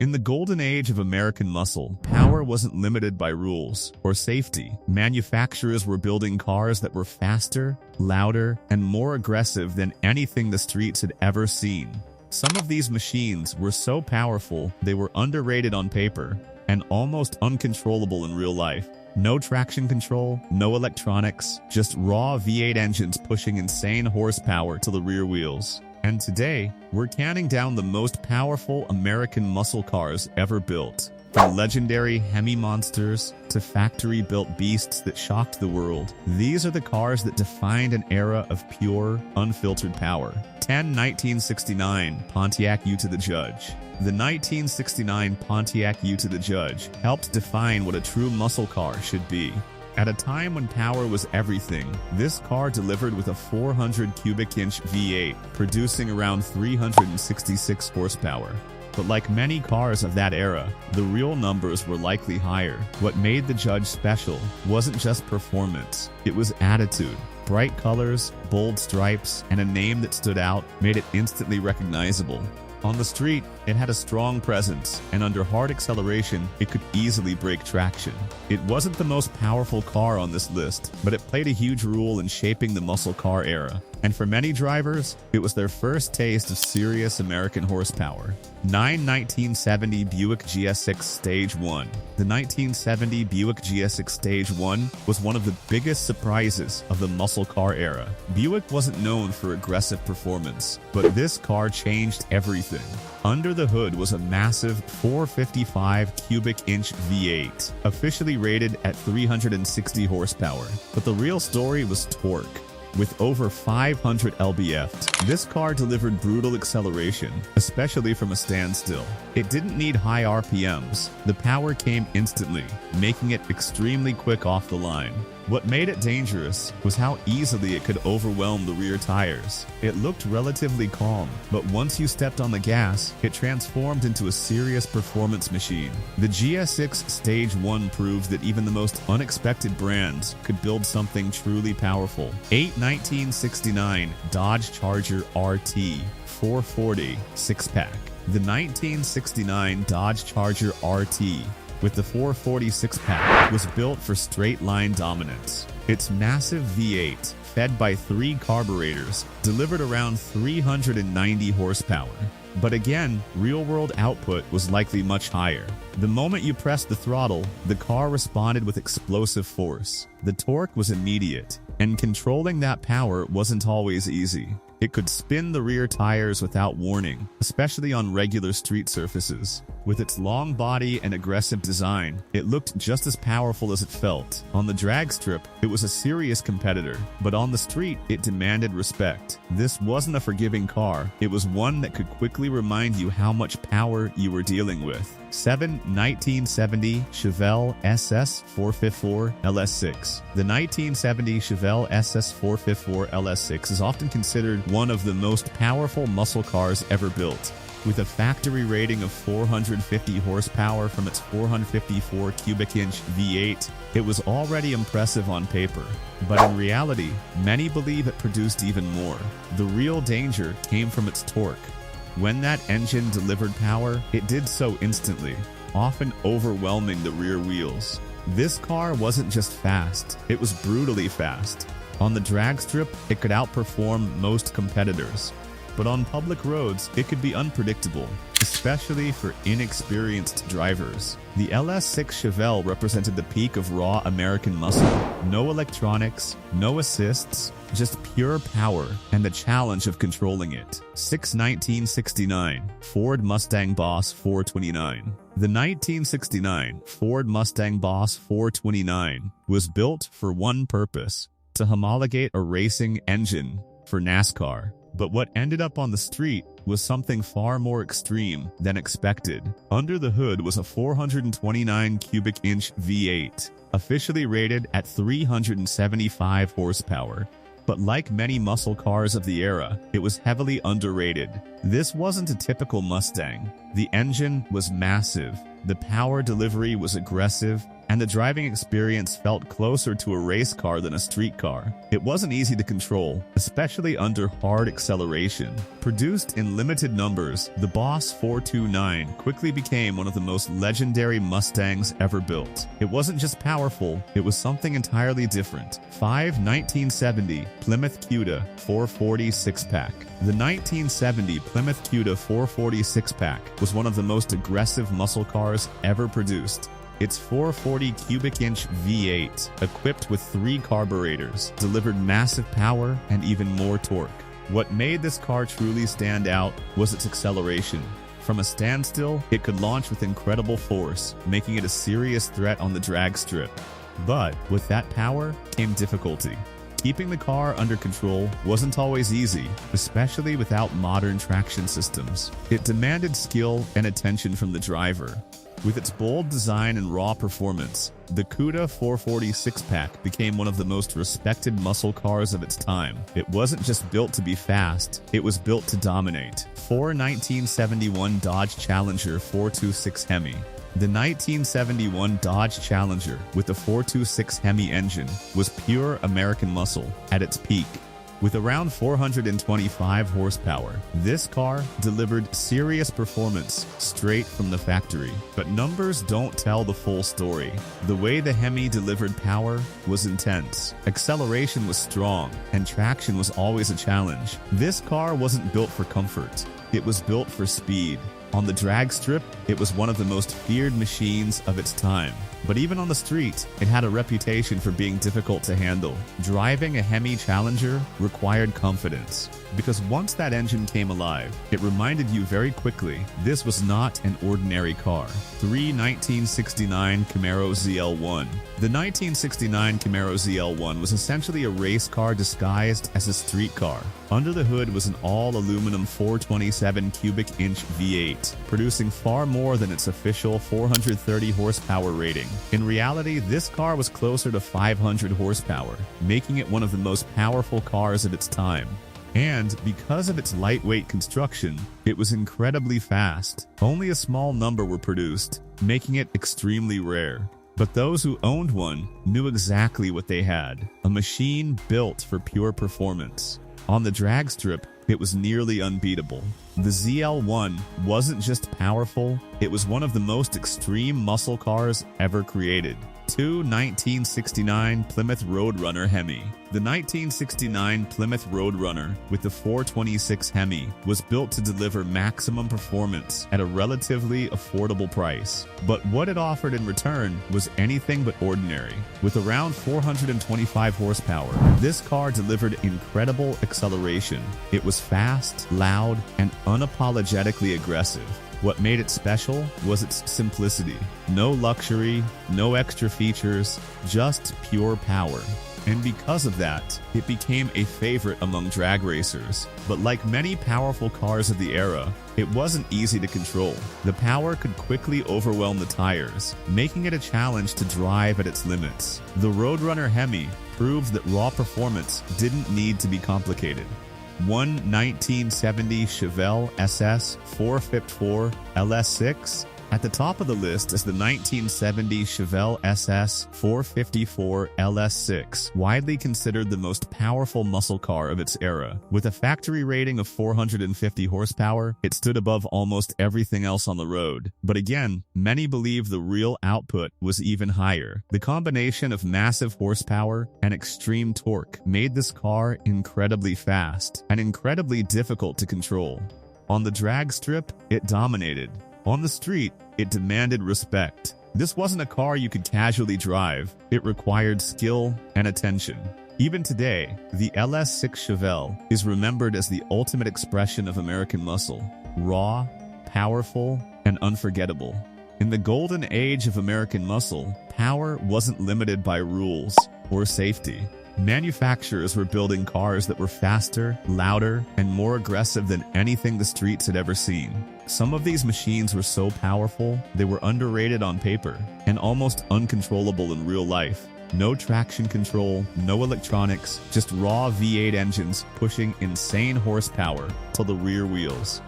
In the golden age of American muscle, power wasn't limited by rules or safety. Manufacturers were building cars that were faster, louder, and more aggressive than anything the streets had ever seen. Some of these machines were so powerful they were underrated on paper and almost uncontrollable in real life. No traction control, no electronics, just raw V8 engines pushing insane horsepower to the rear wheels. And today, we're counting down the most powerful American muscle cars ever built. From legendary Hemi monsters to factory-built beasts that shocked the world, these are the cars that defined an era of pure, unfiltered power. 1969 Pontiac GTO Judge. The 1969 Pontiac GTO Judge helped define what a true muscle car should be. At a time when power was everything, this car delivered with a 400 cubic inch V8, producing around 366 horsepower. But like many cars of that era, the real numbers were likely higher. What made the Judge special wasn't just performance, it was attitude. Bright colors, bold stripes, and a name that stood out made it instantly recognizable. On the street, it had a strong presence, and under hard acceleration, it could easily break traction. It wasn't the most powerful car on this list, but it played a huge role in shaping the muscle car era. And for many drivers, it was their first taste of serious American horsepower. 1970 Buick GSX Stage 1. The 1970 Buick GSX Stage 1 was one of the biggest surprises of the muscle car era. Buick wasn't known for aggressive performance, but this car changed everything. Under the hood was a massive 455 cubic inch V8, officially rated at 360 horsepower. But the real story was torque. With over 500 lb-ft, this car delivered brutal acceleration, especially from a standstill. It didn't need high RPMs. The power came instantly, making it extremely quick off the line. What made it dangerous was how easily it could overwhelm the rear tires. It looked relatively calm, but once you stepped on the gas, it transformed into a serious performance machine. The GSX Stage 1 proved that even the most unexpected brands could build something truly powerful. 1969 Dodge Charger RT 440 6-pack. The 1969 Dodge Charger RT with the 440 6-pack was built for straight-line dominance. Its massive V8, fed by 3 carburetors, delivered around 390 horsepower. But again, real-world output was likely much higher. The moment you pressed the throttle, the car responded with explosive force. The torque was immediate, and controlling that power wasn't always easy. It could spin the rear tires without warning, especially on regular street surfaces. With its long body and aggressive design, it looked just as powerful as it felt. On the drag strip, it was a serious competitor, but on the street, it demanded respect. This wasn't a forgiving car, it was one that could quickly remind you how much power you were dealing with. 1970 Chevelle SS 454 LS6. The 1970 Chevelle SS 454 LS6 is often considered one of the most powerful muscle cars ever built. With a factory rating of 450 horsepower from its 454 cubic inch V8, it was already impressive on paper. But in reality, many believe it produced even more. The real danger came from its torque. When that engine delivered power, it did so instantly, often overwhelming the rear wheels. This car wasn't just fast, it was brutally fast. On the drag strip, it could outperform most competitors. But on public roads, it could be unpredictable, especially for inexperienced drivers. The LS6 Chevelle represented the peak of raw American muscle. No electronics, no assists, just pure power and the challenge of controlling it. 1969 Ford Mustang Boss 429. The 1969 Ford Mustang Boss 429 was built for one purpose: to homologate a racing engine for NASCAR. But what ended up on the street was something far more extreme than expected. Under the hood was a 429 cubic inch V8, officially rated at 375 horsepower. But like many muscle cars of the era, it was heavily underrated. This wasn't a typical Mustang. The engine was massive, the power delivery was aggressive, and the driving experience felt closer to a race car than a street car. It wasn't easy to control, especially under hard acceleration. Produced in limited numbers, the Boss 429 quickly became one of the most legendary Mustangs ever built. It wasn't just powerful, it was something entirely different. 1970 Plymouth Cuda 440 6-pack. The 1970 Plymouth Cuda 440 6-pack was one of the most aggressive muscle cars ever produced. Its 440 cubic inch V8, equipped with 3 carburetors, delivered massive power and even more torque. What made this car truly stand out was its acceleration. From a standstill, it could launch with incredible force, making it a serious threat on the drag strip. But with that power came difficulty. Keeping the car under control wasn't always easy, especially without modern traction systems. It demanded skill and attention from the driver. With its bold design and raw performance, the Cuda 440 6-pack became one of the most respected muscle cars of its time. It wasn't just built to be fast, it was built to dominate. 1971 Dodge Challenger 426 Hemi. The 1971 Dodge Challenger with the 426 Hemi engine was pure American muscle at its peak. With around 425 horsepower, this car delivered serious performance straight from the factory. But numbers don't tell the full story. The way the Hemi delivered power was intense. Acceleration was strong, and traction was always a challenge. This car wasn't built for comfort. It was built for speed. On the drag strip, it was one of the most feared machines of its time. But even on the street, it had a reputation for being difficult to handle. Driving a Hemi Challenger required confidence, because once that engine came alive, it reminded you very quickly this was not an ordinary car. 1969 Camaro ZL1. The 1969 Camaro ZL1 was essentially a race car disguised as a street car. Under the hood was an all-aluminum 427 cubic inch V8, producing far more than its official 430 horsepower rating. In reality, this car was closer to 500 horsepower, making it one of the most powerful cars of its time. And because of its lightweight construction, it was incredibly fast. Only a small number were produced, making it extremely rare. But those who owned one knew exactly what they had: a machine built for pure performance. On the drag strip, it was nearly unbeatable. The ZL1 wasn't just powerful, it was one of the most extreme muscle cars ever created. 1969 Plymouth Roadrunner Hemi. The 1969 Plymouth Roadrunner with the 426 Hemi was built to deliver maximum performance at a relatively affordable price. But what it offered in return was anything but ordinary. With around 425 horsepower, this car delivered incredible acceleration. It was fast, loud, and unapologetically aggressive. What made it special was its simplicity. No luxury, no extra features, just pure power. And because of that, it became a favorite among drag racers. But like many powerful cars of the era, it wasn't easy to control. The power could quickly overwhelm the tires, making it a challenge to drive at its limits. The Roadrunner Hemi proved that raw performance didn't need to be complicated. 1970 Chevelle SS 454 LS6. At the top of the list is the 1970 Chevelle SS 454 LS6, widely considered the most powerful muscle car of its era. With a factory rating of 450 horsepower, it stood above almost everything else on the road. But again, many believe the real output was even higher. The combination of massive horsepower and extreme torque made this car incredibly fast and incredibly difficult to control. On the drag strip, it dominated. On the street, it demanded respect. This wasn't a car you could casually drive. It required skill and attention. Even today, the LS6 Chevelle is remembered as the ultimate expression of American muscle. Raw, powerful, and unforgettable. In the golden age of American muscle, power wasn't limited by rules or safety. Manufacturers were building cars that were faster, louder, and more aggressive than anything the streets had ever seen. Some of these machines were so powerful, they were underrated on paper and almost uncontrollable in real life. No traction control, no electronics, just raw V8 engines pushing insane horsepower till the rear wheels.